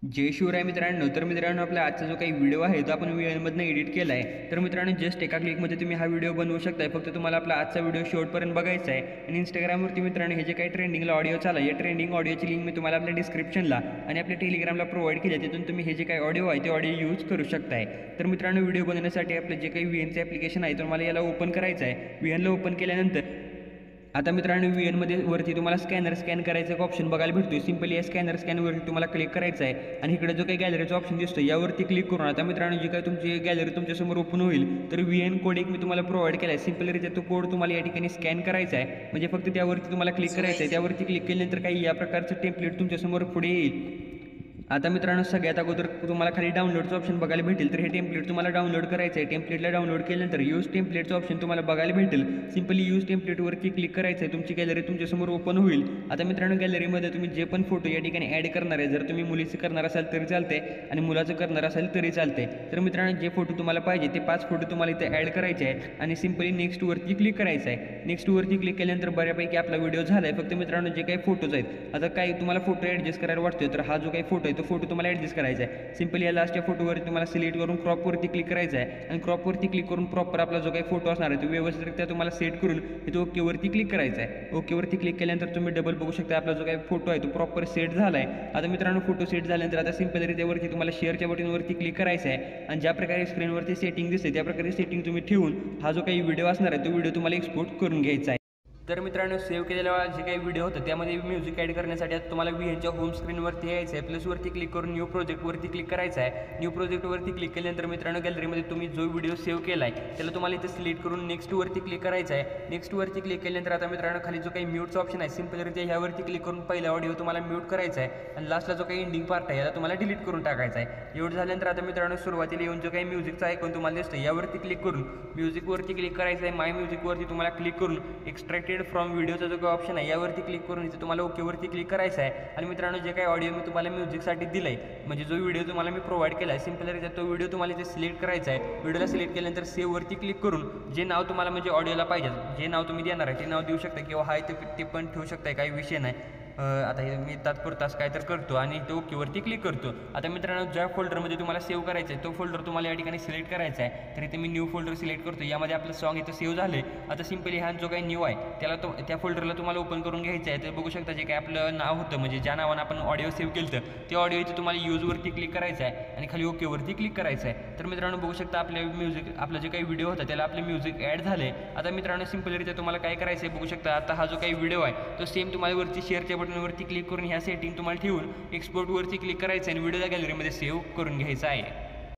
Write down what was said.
जय शिवराय मित्रांनो. तर मित्रांनो, आपला आजचा जो काही व्हिडिओ आहे तो आपण VN मधनं एडिट केला आहे. तर मित्रांनो, जस्ट एका क्लिकमध्ये तुम्ही हा व्हिडिओ बनवू शकताय. फक्त तुम्हाला आपला आजचा व्हिडिओ शेवटपर्यंत बघायचा आहे. आणि इंस्टाग्रामवरती मित्रांनो हे जे काही ट्रेंडिंगला ऑडिओ चालू आहे, या ट्रेंडिंग ऑडिओची लिंक मी तुम्हाला आपल्या डिस्क्रिप्शनला आणि आपल्या टेलिग्रामला प्रोव्हाइड केली आहे. तिथून तुम्ही हे जे काही ऑडिओ आहे ते ऑडिओ यूज करू शकताय. तर मित्रांनो, व्हिडिओ बनवण्यासाठी आपलं जे काही VNचं ॲप्लिकेशन आहे तुम्हाला याला ओपन करायचं आहे. VNला ओपन केल्यानंतर आता मित्रांनो, VNमध्ये वरती तुम्हाला स्कॅन करायचं एक ऑप्शन बघायला भेटतो. सिंपली या स्कॅनरवरती तुम्हाला क्लिक करायचं आहे आणि इकडे जो काही गॅलरीचा ऑप्शन दिसतो यावरती क्लिक करून आता मित्रांनो जी काही तुमची गॅलरी तुमच्यासमोर ओपन होईल तर VN कोड एक मी तुम्हाला प्रोव्हाइड केला आहे. सिंपलरित्या तो कोड तुम्हाला या ठिकाणी स्कॅन करायचा आहे. म्हणजे फक्त त्यावरती तुम्हाला क्लिक करायचं आहे. त्यावरती क्लिक केल्यानंतर काही या प्रकारचं टेम्पलेट तुमच्यासमोर पुढे येईल. आता मित्रांनो, सगळ्यात अगोदर तुम्हाला खाली डाउनलोडचं ऑप्शन बघायला भेटेल. तर हे टेम्पलेट तुम्हाला डाउनलोड करायचं आहे. टेम्पलेटला डाउनलोड केल्यानंतर यूज टेम्पलेटचं ऑप्शन तुम्हाला बघायला भेटेल. सिंपली यूज टेम्पलेटवरती क्लिक करायचं आहे. तुमची गॅलरी तुमच्यासमोर ओपन होईल. आता मित्रांनो, गॅलरीमध्ये तुम्ही जे पण फोटो या ठिकाणी ॲड करणार आहे, जर तुम्ही मुलीचं करणार असाल तरी चालते आणि मुलाचं करणार असाल तरी चालते. तर मित्रांनो, जे फोटो तुम्हाला पाहिजे ते 5 फोटो तुम्हाला इथे ॲड करायचे आहे आणि सिंपली नेक्स्टवरती क्लिक करायचं आहे. नेक्स्टवरती क्लिक केल्यानंतर बऱ्यापैकी आपला व्हिडिओ झाला आहे. फक्त मित्रांनो, जे काही फोटोज आहेत, आता काही तुम्हाला फोटो ॲडजस्ट करायला वाटतोय तर हा जो काही फोटो आहे तो फोटो तुम्हाला ॲडजस्ट करायचा आहे. सिंपली या लास्टच्या फोटोवरती तुम्हाला सिलेक्ट करून क्रॉपवरती क्लिक करायचं आहे आणि क्रॉपवरती क्लिक करून प्रॉपर आपला जो काही फोटो असणार आहे तो व्यवस्थितरित्या तुम्हाला सेट करून इथे ओकेवरती क्लिक करायचा आहे. ओकेवरती क्लिक केल्यानंतर तुम्ही डबल बघू शकता आपला जो काही फोटो आहे तो प्रॉपर सेट झाला आहे. आता मित्रांनो, फोटो सेट झाल्यानंतर आता सिंपलरित्यावरती तुम्हाला शेअरच्या बटनवरती क्लिक करायचं आहे आणि ज्या प्रकारे स्क्रीनवरती सेटिंग दिसते त्या प्रकारे सेटिंग तुम्ही ठेवून हा जो काही व्हिडिओ असणार आहे तो व्हिडिओ तुम्हाला एक्सपोर्ट करून घ्यायचा आहे. तर मित्रांनो, सेव्ह केलेला जे काही व्हिडिओ होतं त्यामध्ये म्युझिक ॲड करण्यासाठी आता तुम्हाला VNच्या होम स्क्रीनवरती यायचं आहे. प्लसवरती क्लिक करून न्यू प्रोजेक्टवरती क्लिक करायचं आहे. न्यू प्रोजेक्टवरती क्लिक केल्यानंतर मित्रांनो, गॅलरीमध्ये तुम्ही जो व्हिडिओ सेव्ह केला आहे त्याला तुम्हाला इथे सिलेक्ट करून नेक्स्टवरती क्लिक करायचं आहे. नेक्स्टवरती क्लिक केल्यानंतर आता मित्रांनो, खाली जो काही म्यूटचा ऑप्शन आहे सिंपलरित्या ह्यावरती क्लिक करून पहिला ऑडिओ तुम्हाला म्यूट करायचा आहे आणि लास्टला जो काही एंडिंग पार्ट आहे याला तुम्हाला डिलीट करून टाकायचा आहे. एवढं झाल्यानंतर आता मित्रांनो, सुरुवातीला येऊन जो काही म्युझिकचा आयकॉन तुम्हाला दिसतो यावरती क्लिक करून म्युझिकवरती क्लिक करायचं आहे. माय म्युझिकवरती तुम्हाला क्लिक करून एक्स्ट्रॅक्टेड फ्रॉम व्हिडिओचा जो काही ऑप्शन आहे यावरती क्लिक करून इथे तुम्हाला ओकेवरती क्लिक करायचं आहे. आणि मित्रांनो, जे काही ऑडिओ मी तुम्हाला म्युझिकसाठी दिलं आहे म्हणजे जो व्हिडिओ तुम्हाला मी प्रोव्हाइड केला आहे सिंपलरित्या तो व्हिडिओ तुम्हाला इथे सिलेक्ट करायचा आहे. व्हिडिओला सिलेक्ट केल्यानंतर सेव्हवरती क्लिक करून जे नाव तुम्हाला म्हणजे ऑडिओला पाहिजे जे नाव तुम्ही देणार आहे ते नाव देऊ शकता किंवा हाय ते पण ठेवू शकता. काही विषय नाही. आता हे मी तात्पुरताच काय तर करतो आणि तो ओकेवरती क्लिक करतो. आता मित्रांनो, ज्या फोल्डरमध्ये तुम्हाला सेव्ह करायचं आहे तो फोल्डर तुम्हाला या ठिकाणी सिलेक्ट करायचा आहे. तर इथे मी न्यू फोल्डर सिलेक्ट करतो. यामध्ये आपलं सॉन्ग इथं सेव्ह झालं आहे. आता सिंपली हा जो काही न्यू आहे त्याला त्या फोल्डरला तुम्हाला ओपन करून घ्यायचं आहे. तर बघू शकता जे काही आपलं नाव होतं म्हणजे ज्या नावानं आपण ऑडिओ सेव्ह केलं होतं ते ऑडिओ इथे तुम्हाला यूजवरती क्लिक करायचं आहे आणि खाली ओकेवरती क्लिक करायचं आहे. तर मित्रांनो, बघू शकता आपला जे काही व्हिडिओ होता त्याला आपले म्युझिक ॲड झाले. आता मित्रांनो, सिंपलरित्या तुम्हाला काय करायचं आहे बघू शकता. आता हा जो काही व्हिडिओ आहे तो सेम तुम्हाला वरती शेअरच्या बटनवरती क्लिक करून ह्या सेटिंग तुम्हाला ठेवून एक्सपोर्टवरती क्लिक करायचं आणि व्हिडिओला गॅलरीमध्ये सेव्ह करून घ्यायचा आहे.